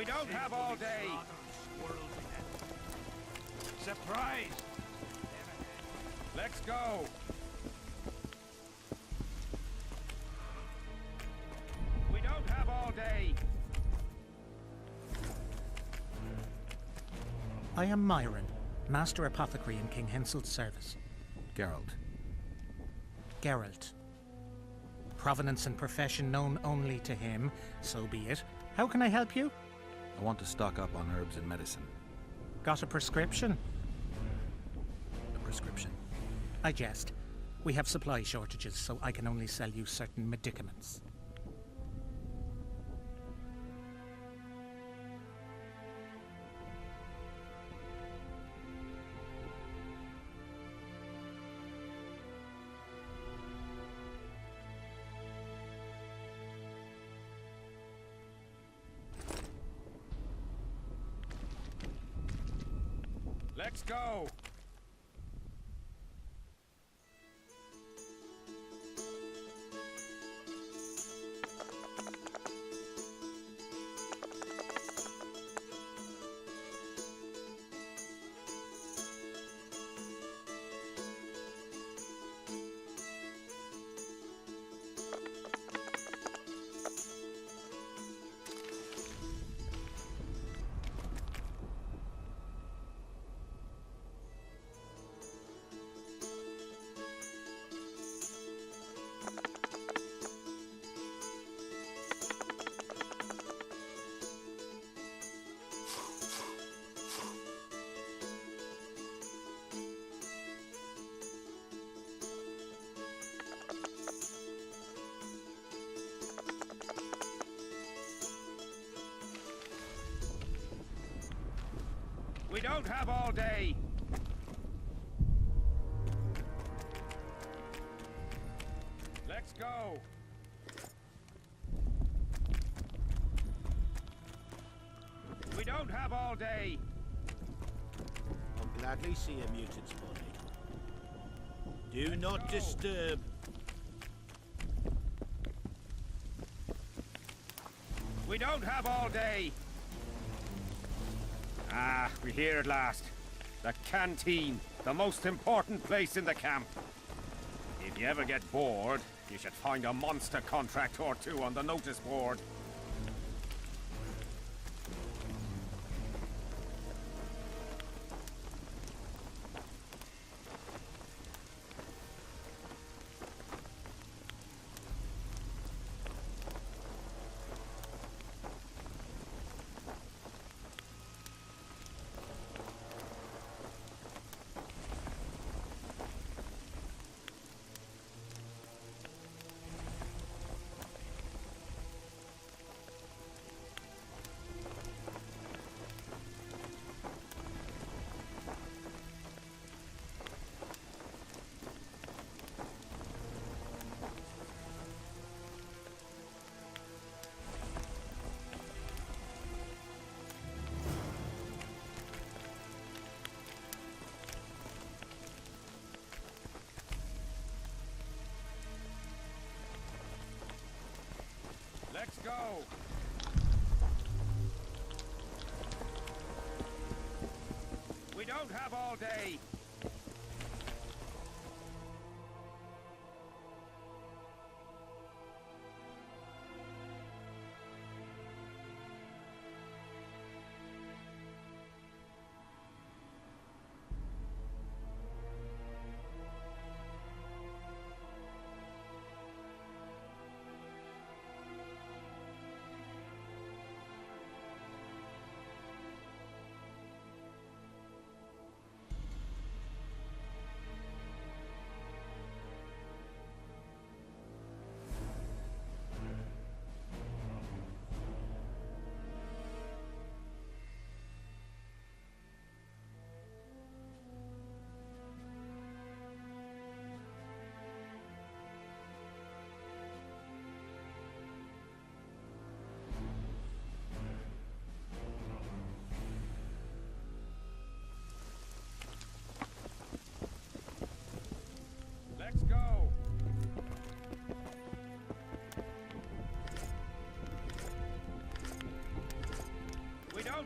We don't have all day. Surprise! Let's go. We don't have all day. I am Myron, Master Apothecary in King Hensel's service. Geralt. Geralt. Provenance and profession known only to him, so be it. How can I help you? I want to stock up on herbs and medicine. Got a prescription? A prescription? I jest. We have supply shortages, so I can only sell you certain medicaments. Let's go. We don't have all day. Let's go. We don't have all day. I'll gladly see a mutant's body. Do not disturb. We don't have all day. Ah, we're here at last. The canteen, the most important place in the camp. If you ever get bored, you should find a monster contract or two on the notice board. Let's go. We don't have all day.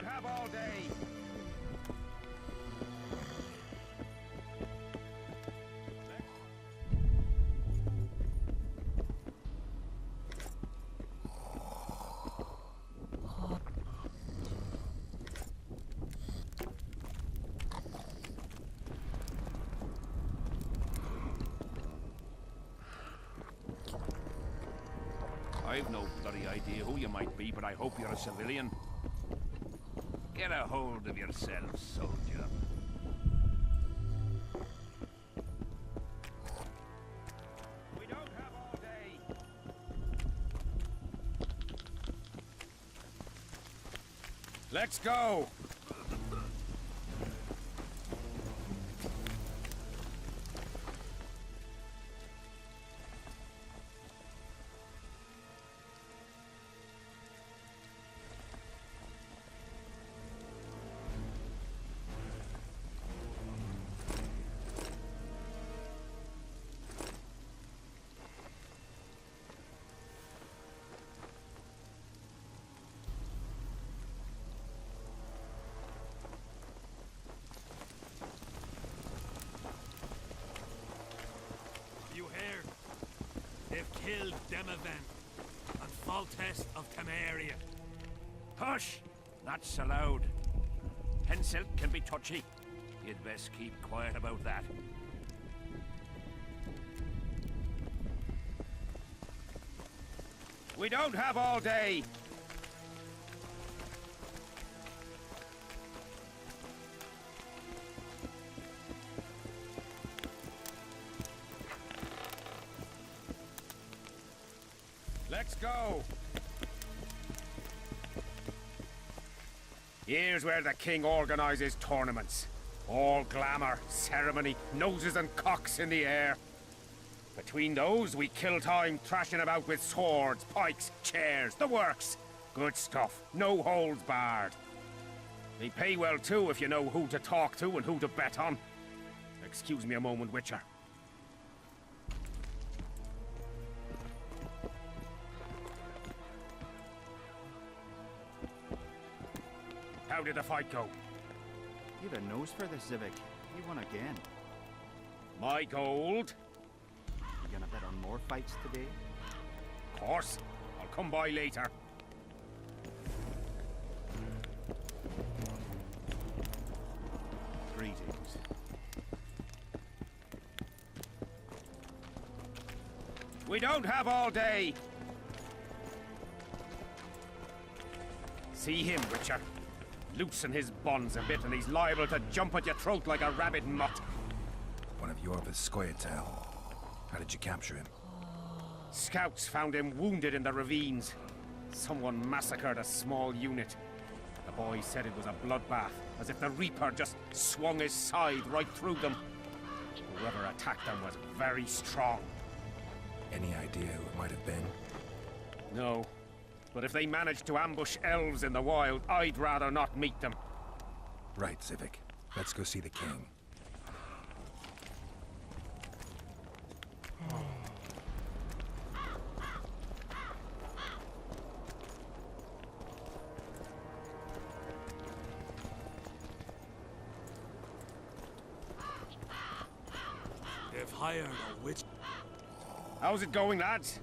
have all day. I've no bloody idea who you might be, but I hope you're a civilian. Get a hold of yourself, soldier. We don't have all day. Let's go. You heard? They've killed Demavan and Foltest of Temeria. Hush! Not so loud. Henselt can be touchy. You'd best keep quiet about that. We don't have all day. Let's go. Here's where the king organizes tournaments. All glamour, ceremony, noses and cocks in the air. Between those, we kill time thrashing about with swords, pikes, chairs, the works. Good stuff, no holds barred. They pay well too if you know who to talk to and who to bet on. Excuse me a moment, Witcher. How did the fight go? You've a nose for this, Zivik. You won again. My gold? You gonna bet on more fights today? Of course. I'll come by later. Greetings. We don't have all day. See him, Witcher. Loosen his bonds a bit and he's liable to jump at your throat like a rabid mutt. One of Yorva's Skoyatel. How did you capture him? Scouts found him wounded in the ravines. Someone massacred a small unit. The boy said it was a bloodbath, as if the Reaper just swung his scythe right through them. Whoever attacked them was very strong. Any idea who it might have been? No. But if they managed to ambush elves in the wild, I'd rather not meet them. Right, Zivik. Let's go see the king. They've hired a witch. How's it going, lads?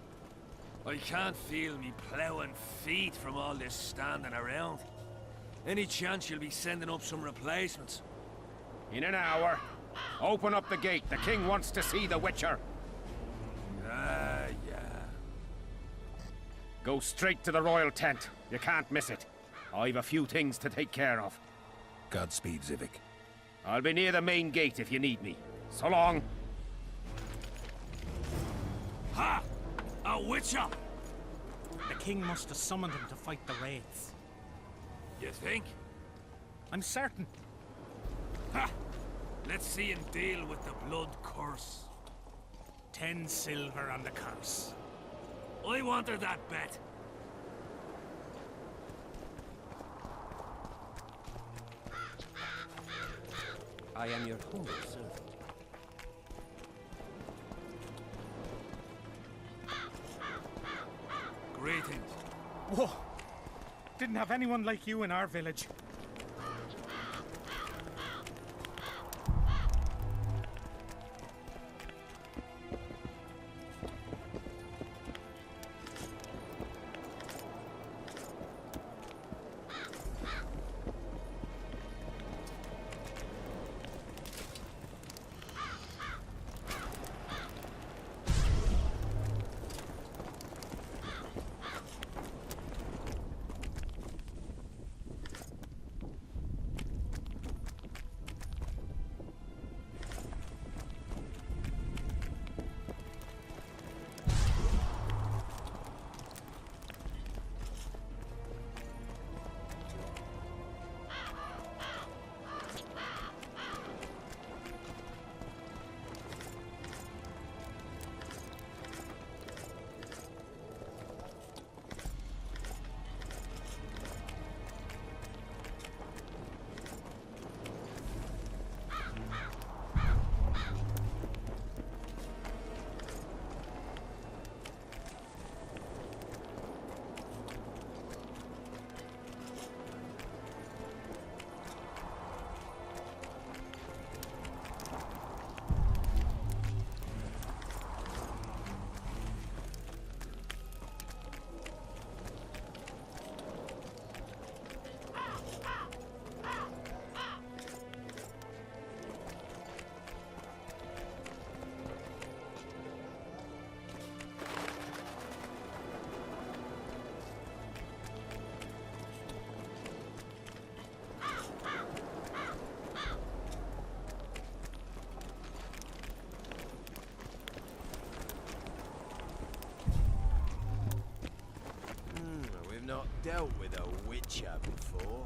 I can't feel me ploughing feet from all this standing around. Any chance you'll be sending up some replacements? In an hour. Open up the gate. The king wants to see the Witcher. Ah, yeah. Go straight to the royal tent. You can't miss it. I've a few things to take care of. Godspeed, Zivik. I'll be near the main gate if you need me. So long. Ha! A witcher! The king must have summoned him to fight the wraiths. You think? I'm certain. Ha! Let's see him deal with the blood curse. 10 silver on the curse. I wanted that bet. I am your humble servant. Greetings. Whoa! Didn't have anyone like you in our village. You've not dealt with a witcher before.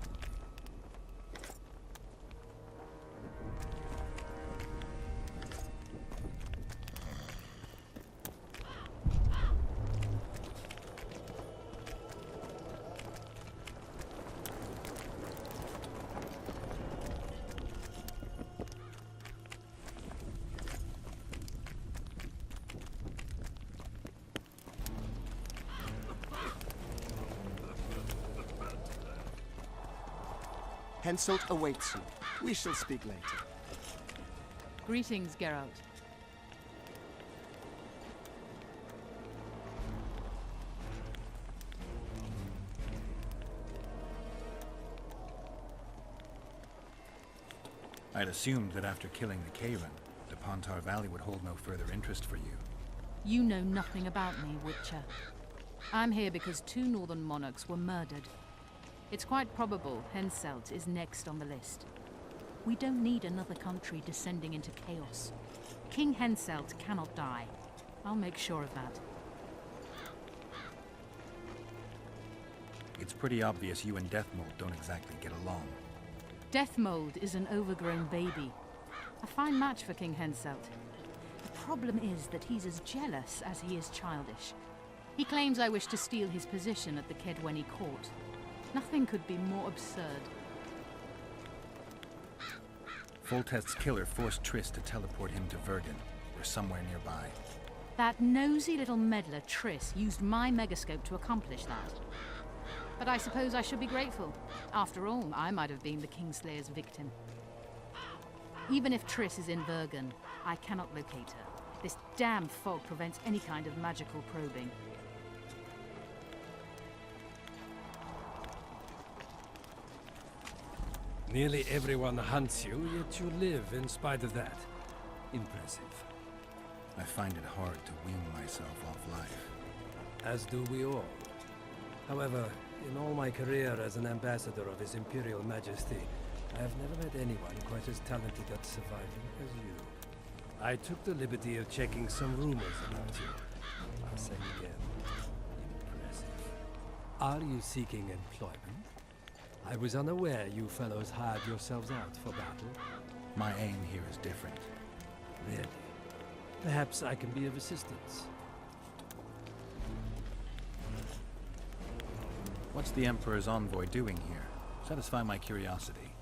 Henselt awaits you. We shall speak later. Greetings, Geralt. I'd assumed that after killing the Karen, the Pontar Valley would hold no further interest for you. You know nothing about me, Witcher. I'm here because 2 northern monarchs were murdered. It's quite probable Henselt is next on the list. We don't need another country descending into chaos. King Henselt cannot die. I'll make sure of that. It's pretty obvious you and Deathmold don't exactly get along. Deathmold is an overgrown baby. A fine match for King Henselt. The problem is that he's as jealous as he is childish. He claims I wish to steal his position at the Kedwenny court. Nothing could be more absurd. Foltest's killer forced Triss to teleport him to Vergen, or somewhere nearby. That nosy little meddler Triss used my megascope to accomplish that. But I suppose I should be grateful. After all, I might have been the Kingslayer's victim. Even if Triss is in Vergen, I cannot locate her. This damn fog prevents any kind of magical probing. Nearly everyone hunts you, yet you live in spite of that. Impressive. I find it hard to wean myself off life. As do we all. However, in all my career as an ambassador of His Imperial Majesty, I have never met anyone quite as talented at surviving as you. I took the liberty of checking some rumors about you. I'll say again. Impressive. Are you seeking employment? I was unaware you fellows hired yourselves out for battle. My aim here is different. Really? Perhaps I can be of assistance. What's the Emperor's envoy doing here? Satisfy my curiosity.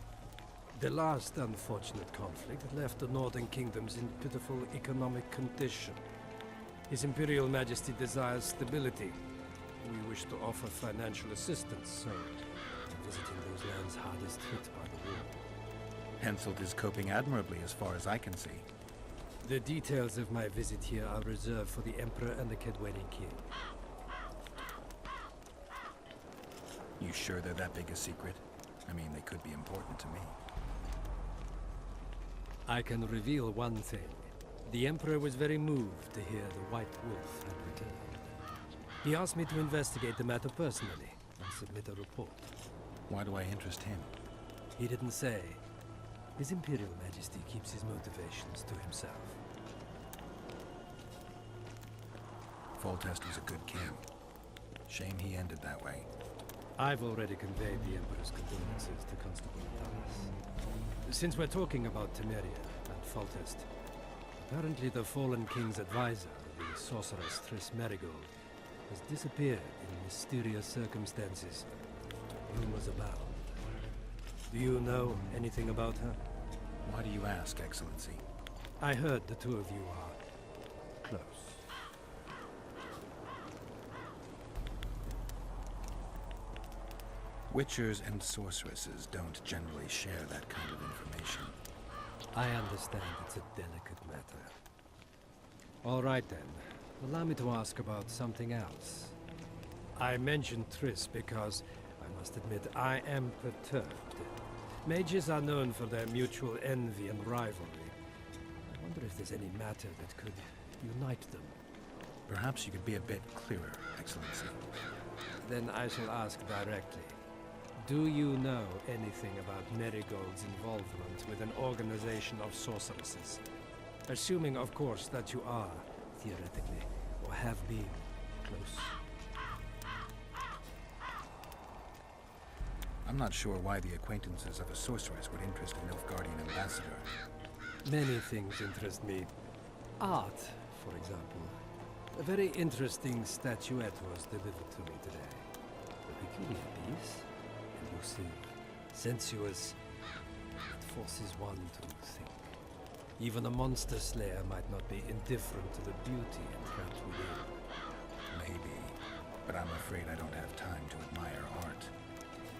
The last unfortunate conflict left the northern kingdoms in pitiful economic condition. His Imperial Majesty desires stability. We wish to offer financial assistance, so I'm visiting those lands hardest hit by the war. Henselt is coping admirably as far as I can see. The details of my visit here are reserved for the Emperor and the Kedwenny King. You sure they're that big a secret? I mean, they could be important to me. I can reveal one thing. The Emperor was very moved to hear the White Wolf had returned. He asked me to investigate the matter personally and submit a report. Why do I interest him? He didn't say. His Imperial Majesty keeps his motivations to himself. Foltest was a good king. Shame he ended that way. I've already conveyed the Emperor's condolences to Constable Palace. Since we're talking about Temeria and Foltest, apparently the fallen king's advisor, the sorceress Triss Merigold, has disappeared in mysterious circumstances. Rumors abound. Do you know anything about her? Why do you ask, Excellency? I heard the two of you are close. Witchers and sorceresses don't generally share that kind of information. I understand it's a delicate matter. All right then. Allow me to ask about something else. I mentioned Triss because, I must admit, I am perturbed. Mages are known for their mutual envy and rivalry. I wonder if there's any matter that could unite them. Perhaps you could be a bit clearer, Excellency. Then I shall ask directly. Do you know anything about Merigold's involvement with an organization of sorceresses? Assuming, of course, that you are, theoretically, or have been, close. I'm not sure why the acquaintances of a sorceress would interest a Nilfgaardian ambassador. Many things interest me. Art, for example. A very interesting statuette was delivered to me today. A peculiar piece, elusive, sensuous. It forces one to think. Even a monster slayer might not be indifferent to the beauty entrapped within. Maybe, but I'm afraid I don't have time to admire art.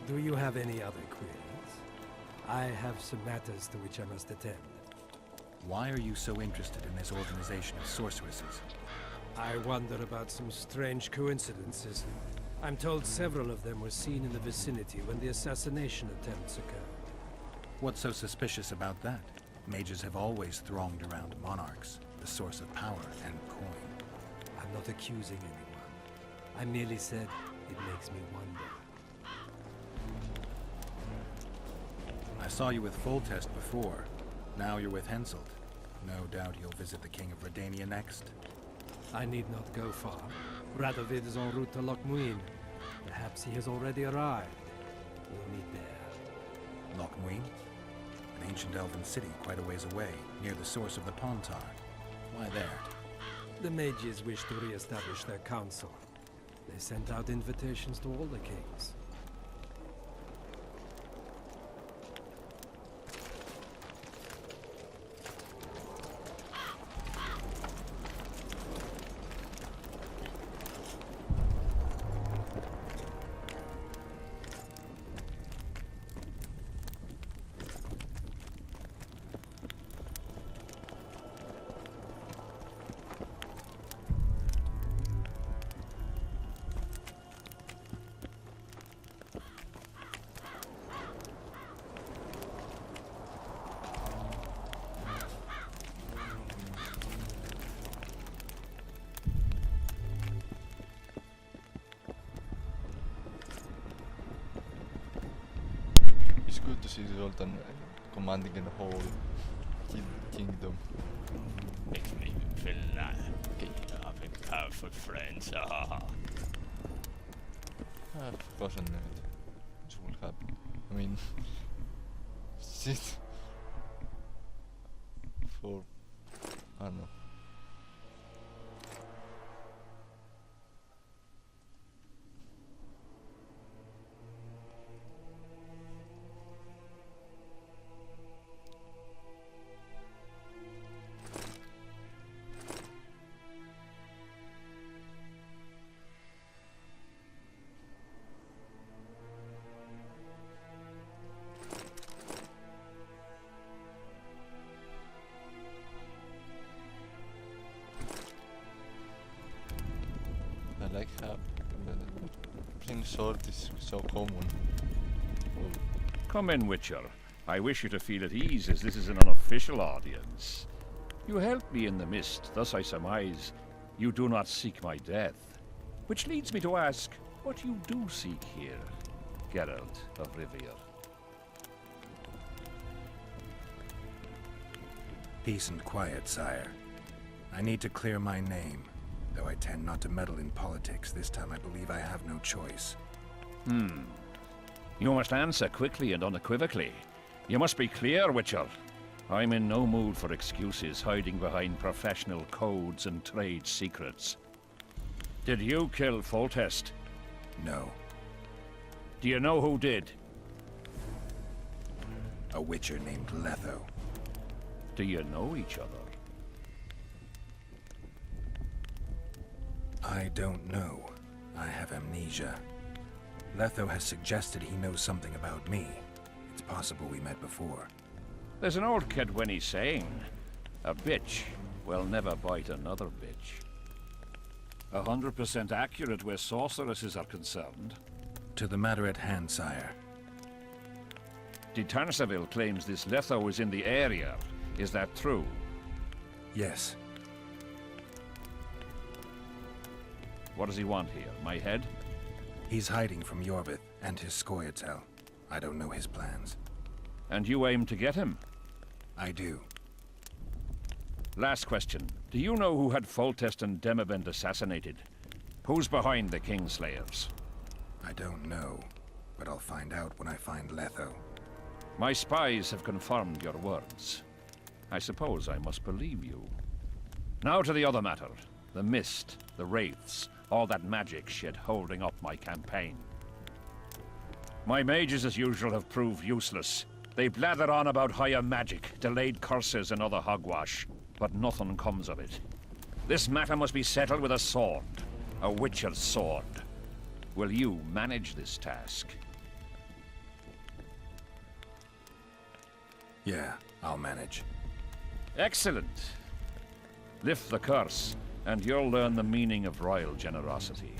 Do you have any other queries? I have some matters to which I must attend. Why are you so interested in this organization of sorceresses? I wonder about some strange coincidences. I'm told several of them were seen in the vicinity when the assassination attempts occurred. What's so suspicious about that? Mages have always thronged around monarchs, the source of power and coin. I'm not accusing anyone. I merely said it makes me wonder. I saw you with Foltest before. Now you're with Henselt. No doubt you'll visit the King of Redania next. I need not go far. Radovid is en route to Lochmuin. Perhaps he has already arrived. We'll meet there. Lochmuin? An ancient elven city quite a ways away, near the source of the Pontar. Why there? The mages wish to re-establish their council. They sent out invitations to all the kings. It's good to see the Sultan commanding in the whole kingdom. Makes me feel like having powerful friends. Of course I knew it. This will happen. I mean, shit. I don't know. I like how playing sword is so common. Come in, Witcher. I wish you to feel at ease, as this is an unofficial audience. You helped me in the mist, thus I surmise you do not seek my death. Which leads me to ask what you do seek here, Geralt of Rivia. Peace and quiet, sire. I need to clear my name. Though I tend not to meddle in politics, this time I believe I have no choice. You must answer quickly and unequivocally. You must be clear, Witcher. I'm in no mood for excuses hiding behind professional codes and trade secrets. Did you kill Foltest? No. Do you know who did? A witcher named Letho. Do you know each other? I don't know. I have amnesia. Letho has suggested he knows something about me. It's possible we met before. There's an old Kedwenny saying, a bitch will never bite another bitch. 100% accurate where sorceresses are concerned. To the matter at hand, sire. De Tanseville claims this Letho is in the area. Is that true? Yes. What does he want here? My head? He's hiding from Yorvith and his Scoia'tael. I don't know his plans. And you aim to get him? I do. Last question. Do you know who had Foltest and Demavend assassinated? Who's behind the Kingslayers? I don't know. but I'll find out when I find Letho. My spies have confirmed your words. I suppose I must believe you. Now to the other matter. The mist, the wraiths, all that magic shit holding up my campaign. My mages, as usual, have proved useless. They blather on about higher magic, delayed curses, and other hogwash, but nothing comes of it. This matter must be settled with a sword. A witcher's sword. Will you manage this task? Yeah, I'll manage. Excellent. Lift the curse, and you'll learn the meaning of royal generosity.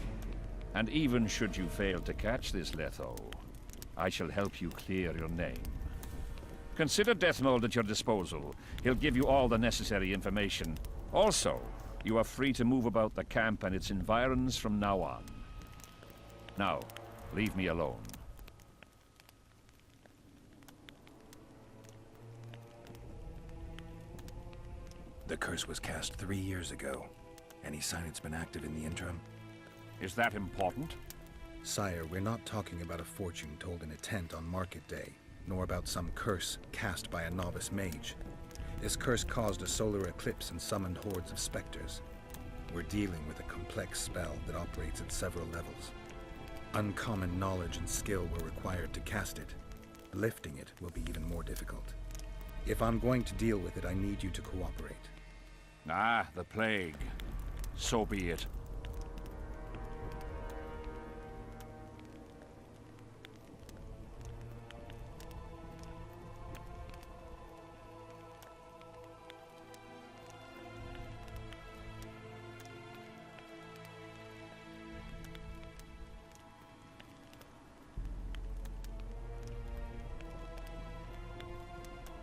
And even should you fail to catch this Letho, I shall help you clear your name. Consider Deathmold at your disposal. He'll give you all the necessary information. Also, you are free to move about the camp and its environs from now on. Now, leave me alone. The curse was cast 3 years ago. Any sign it's been active in the interim? Is that important? Sire, we're not talking about a fortune told in a tent on market day, nor about some curse cast by a novice mage. This curse caused a solar eclipse and summoned hordes of specters. We're dealing with a complex spell that operates at several levels. Uncommon knowledge and skill were required to cast it. Lifting it will be even more difficult. If I'm going to deal with it, I need you to cooperate. Ah, the plague. So be it.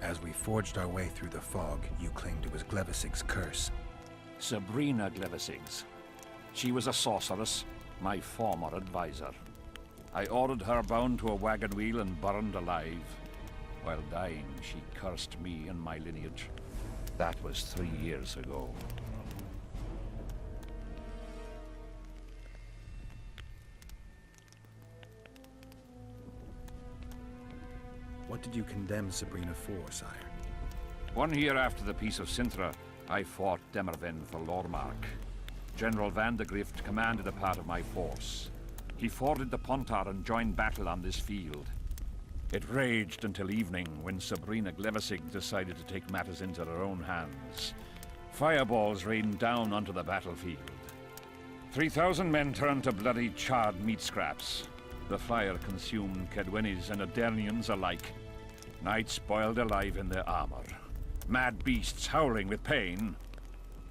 As we forged our way through the fog, you claimed it was Glevisig's curse. Sabrina Glevisig's. She was a sorceress, my former advisor. I ordered her bound to a wagon wheel and burned alive. While dying, she cursed me and my lineage. That was 3 years ago. What did you condemn Sabrina for, sire? 1 year after the Peace of Sintra, I fought Demerven for Lormark. General Van de Grift commanded a part of my force. He forded the Pontar and joined battle on this field. It raged until evening when Sabrina Glevisig decided to take matters into her own hands. Fireballs rained down onto the battlefield. 3,000 men turned to bloody charred meat scraps. The fire consumed Kedwenis and Adernians alike. Knights boiled alive in their armor. Mad beasts howling with pain.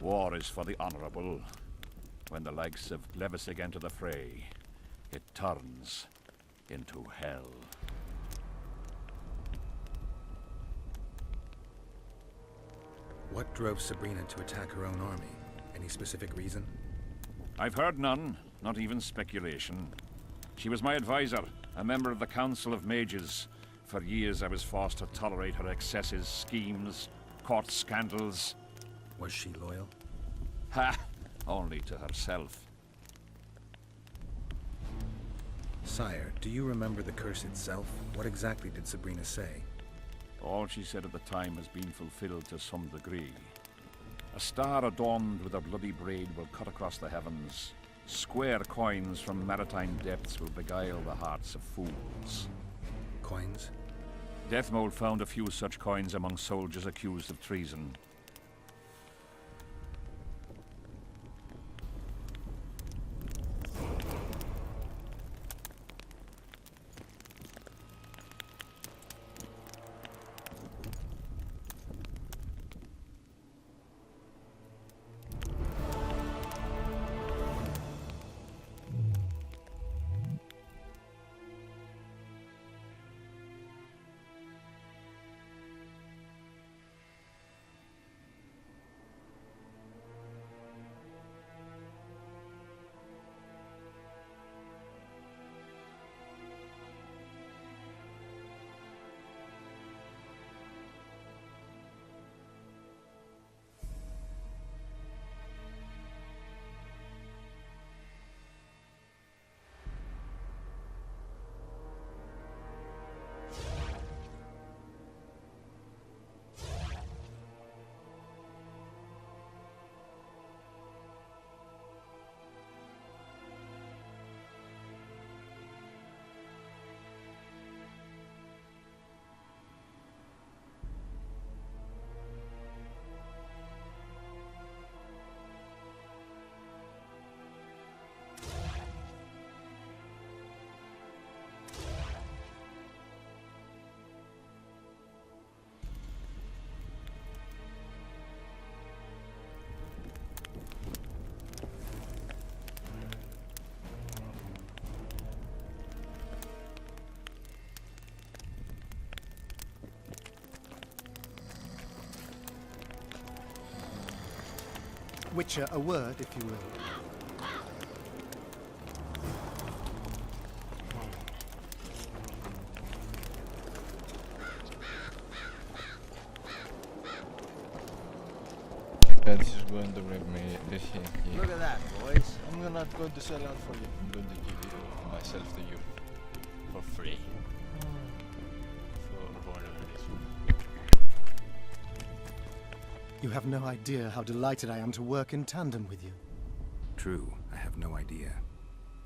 War is for the honorable. When the likes of Glevisig enter the fray, it turns into hell. What drove Sabrina to attack her own army? Any specific reason? I've heard none, not even speculation. She was my advisor, a member of the Council of Mages. For years I was forced to tolerate her excesses, schemes, court scandals. Was she loyal? Ha! Only to herself. Sire, do you remember the curse itself? What exactly did Sabrina say? All she said at the time has been fulfilled to some degree. A star adorned with a bloody braid will cut across the heavens. Square coins from maritime depths will beguile the hearts of fools. Coins? Deathmold found a few such coins among soldiers accused of treason. Witcher, a word, if you will. Okay, this is going to bring me this here. Look at that, boys. I'm not going to sell out for you. I'm going to give you myself to you. For free. For one of You have no idea how delighted I am to work in tandem with you. True, I have no idea.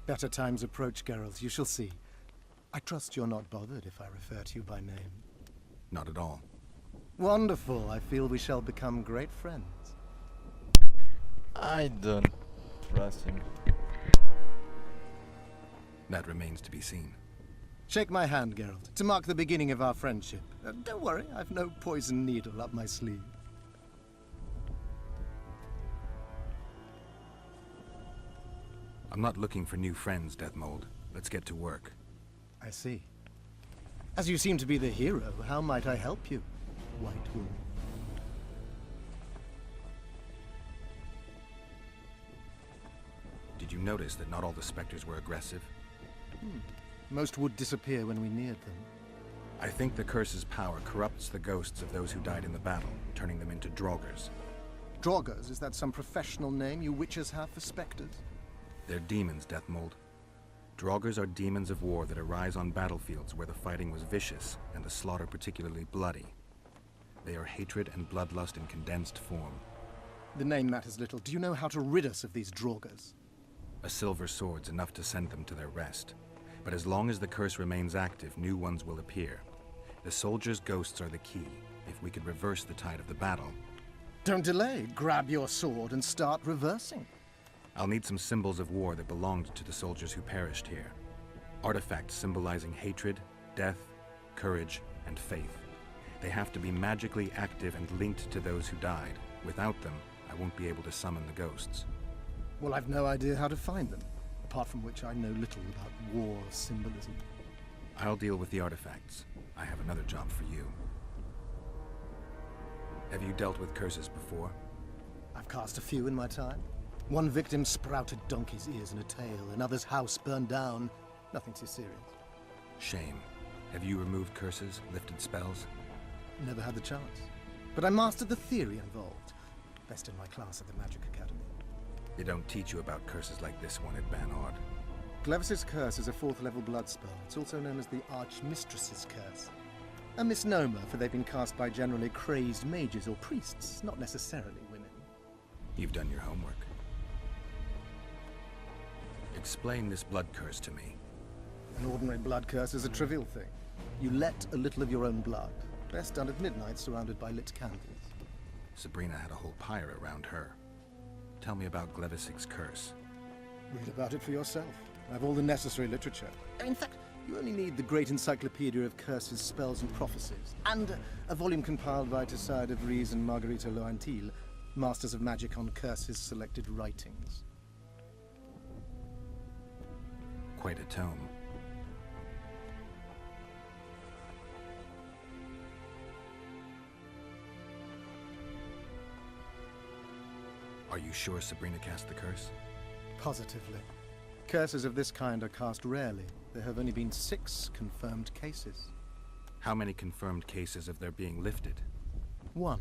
Better times approach, Geralt, you shall see. I trust you're not bothered if I refer to you by name. Not at all. Wonderful, I feel we shall become great friends. I don't trust him. That remains to be seen. Shake my hand, Geralt, to mark the beginning of our friendship. Don't worry, I've no poison needle up my sleeve. I'm not looking for new friends, Deathmold. Let's get to work. I see. As you seem to be the hero, how might I help you, White Wolf? Did you notice that not all the specters were aggressive? Most would disappear when we neared them. I think the curse's power corrupts the ghosts of those who died in the battle, turning them into draugrs. Draugrs, is that some professional name you witches have for specters? They're demons, Deathmold. Draugrs are demons of war that arise on battlefields where the fighting was vicious and the slaughter particularly bloody. They are hatred and bloodlust in condensed form. The name matters little. Do you know how to rid us of these Draugrs? A silver sword's enough to send them to their rest. But as long as the curse remains active, new ones will appear. The soldiers' ghosts are the key. If we could reverse the tide of the battle... Don't delay. Grab your sword and start reversing. I'll need some symbols of war that belonged to the soldiers who perished here. Artifacts symbolizing hatred, death, courage, and faith. They have to be magically active and linked to those who died. Without them, I won't be able to summon the ghosts. Well, I've no idea how to find them, apart from which I know little about war symbolism. I'll deal with the artifacts. I have another job for you. Have you dealt with curses before? I've cast a few in my time. One victim sprouted donkey's ears in a tail, another's house burned down. Nothing too serious. Shame. Have you removed curses, lifted spells? Never had the chance. But I mastered the theory involved. Best in my class at the Magic Academy. They don't teach you about curses like this one at Banhard. Glevis's curse is a 4th level blood spell. It's also known as the Archmistress's curse. A misnomer, for they've been cast by generally crazed mages or priests, not necessarily women. You've done your homework. Explain this blood curse to me. An ordinary blood curse is a trivial thing. You let a little of your own blood. Best done at midnight, surrounded by lit candles. Sabrina had a whole pyre around her. Tell me about Glevisig's curse. Read about it for yourself. I have all the necessary literature. In fact, you only need the great encyclopedia of curses, spells, and prophecies, and a volume compiled by Tessard de Vries and Margarita Loantil, Masters of Magic on Curses Selected Writings. Quite a tome. Are you sure Sabrina cast the curse? Positively. Curses of this kind are cast rarely. There have only been 6 confirmed cases. How many confirmed cases of their being lifted? 1.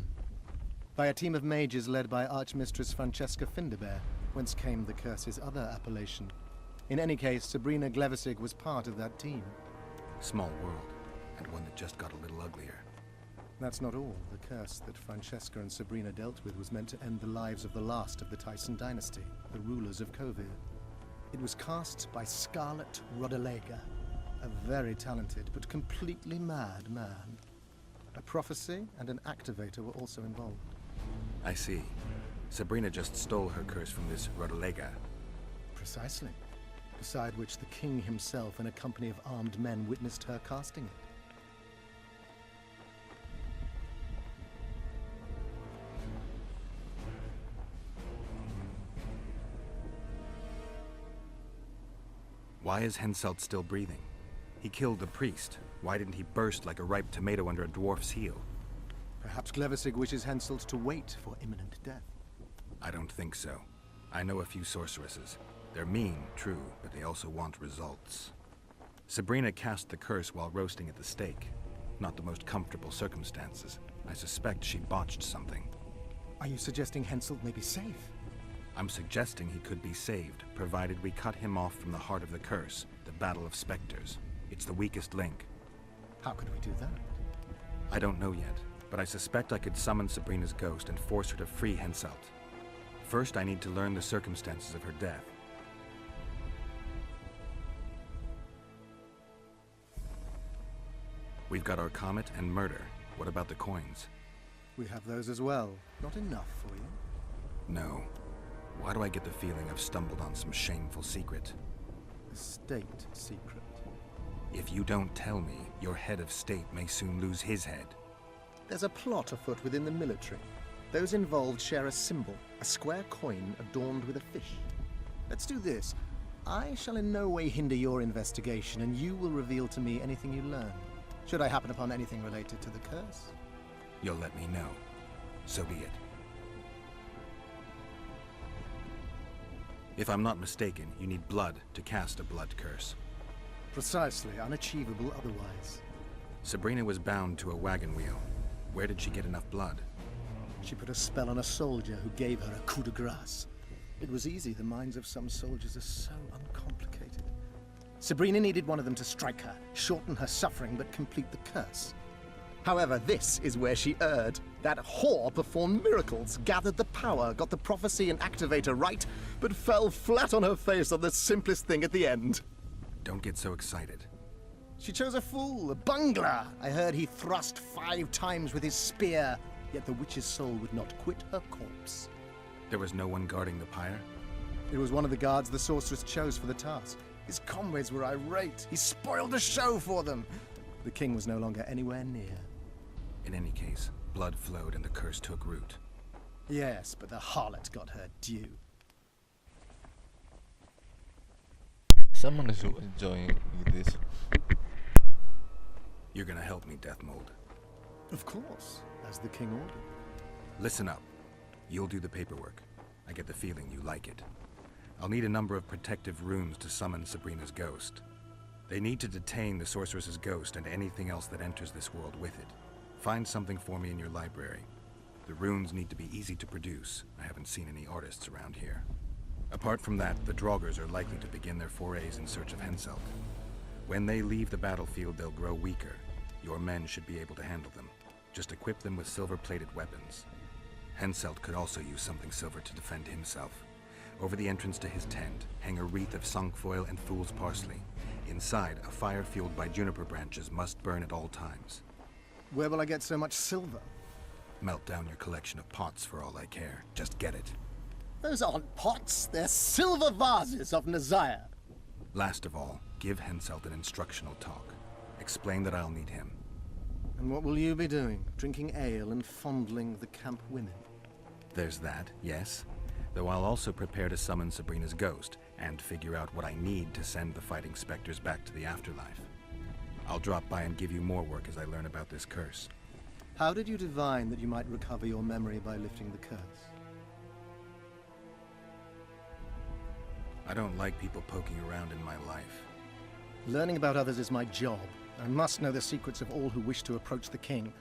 By a team of mages led by Archmistress Francesca Finderbear, whence came the curse's other appellation. In any case, Sabrina Glevisig was part of that team. Small world, and one that just got a little uglier. That's not all. The curse that Francesca and Sabrina dealt with was meant to end the lives of the last of the Tyson dynasty, the rulers of Kovir. It was cast by Scarlet Rodalega, a very talented but completely mad man. A prophecy and an activator were also involved. I see. Sabrina just stole her curse from this Rodalega. Precisely. Beside which the king himself and a company of armed men witnessed her casting it. Why is Henselt still breathing? He killed the priest. Why didn't he burst like a ripe tomato under a dwarf's heel? Perhaps Glevisig wishes Henselt to wait for imminent death. I don't think so. I know a few sorceresses. They're mean, true, but they also want results. Sabrina cast the curse while roasting at the stake. Not the most comfortable circumstances. I suspect she botched something. Are you suggesting Henselt may be safe? I'm suggesting he could be saved, provided we cut him off from the heart of the curse, the Battle of Spectres. It's the weakest link. How could we do that? I don't know yet, but I suspect I could summon Sabrina's ghost and force her to free Henselt. First, I need to learn the circumstances of her death. We've got our comet and murder. What about the coins? We have those as well. Not enough for you? No. Why do I get the feeling I've stumbled on some shameful secret? A state secret. If you don't tell me, your head of state may soon lose his head. There's a plot afoot within the military. Those involved share a symbol, a square coin adorned with a fish. Let's do this. I shall in no way hinder your investigation, and you will reveal to me anything you learn. Should I happen upon anything related to the curse? You'll let me know. So be it. If I'm not mistaken, you need blood to cast a blood curse. Precisely, unachievable otherwise. Sabrina was bound to a wagon wheel. Where did she get enough blood? She put a spell on a soldier who gave her a coup de grace. It was easy, the minds of some soldiers are so uncomplicated. Sabrina needed one of them to strike her, shorten her suffering, but complete the curse. However, this is where she erred. That whore performed miracles, gathered the power, got the prophecy and activator right, but fell flat on her face on the simplest thing at the end. Don't get so excited. She chose a fool, a bungler. I heard he thrust 5 times with his spear, yet the witch's soul would not quit her corpse. There was no one guarding the pyre? It was one of the guards the sorceress chose for the task. His comrades were irate. He spoiled the show for them. The king was no longer anywhere near. In any case, blood flowed and the curse took root. Yes, but the harlot got her due. Someone is enjoying this. You're gonna help me, Death Mold. Of course, as the king ordered. Listen up. You'll do the paperwork. I get the feeling you like it. I'll need a number of protective runes to summon Sabrina's ghost. They need to detain the sorceress's ghost and anything else that enters this world with it. Find something for me in your library. The runes need to be easy to produce. I haven't seen any artists around here. Apart from that, the Draugrs are likely to begin their forays in search of Henselt. When they leave the battlefield, they'll grow weaker. Your men should be able to handle them. Just equip them with silver-plated weapons. Henselt could also use something silver to defend himself. Over the entrance to his tent, hang a wreath of cinquefoil and fool's parsley. Inside, a fire fueled by juniper branches must burn at all times. Where will I get so much silver? Melt down your collection of pots for all I care. Just get it. Those aren't pots, they're silver vases of Nazaya. Last of all, give Henselt an instructional talk. Explain that I'll need him. And what will you be doing? Drinking ale and fondling the camp women? There's that, yes. Though I'll also prepare to summon Sabrina's ghost and figure out what I need to send the fighting specters back to the afterlife. I'll drop by and give you more work as I learn about this curse. How did you divine that you might recover your memory by lifting the curse? I don't like people poking around in my life. Learning about others is my job. I must know the secrets of all who wish to approach the king.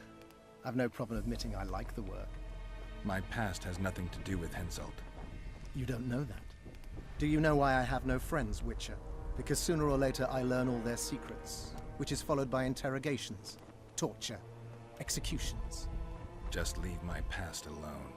I've no problem admitting I like the work. My past has nothing to do with Henselt. You don't know that. Do you know why I have no friends, Witcher? Because sooner or later I learn all their secrets, which is followed by interrogations, torture, executions. Just leave my past alone.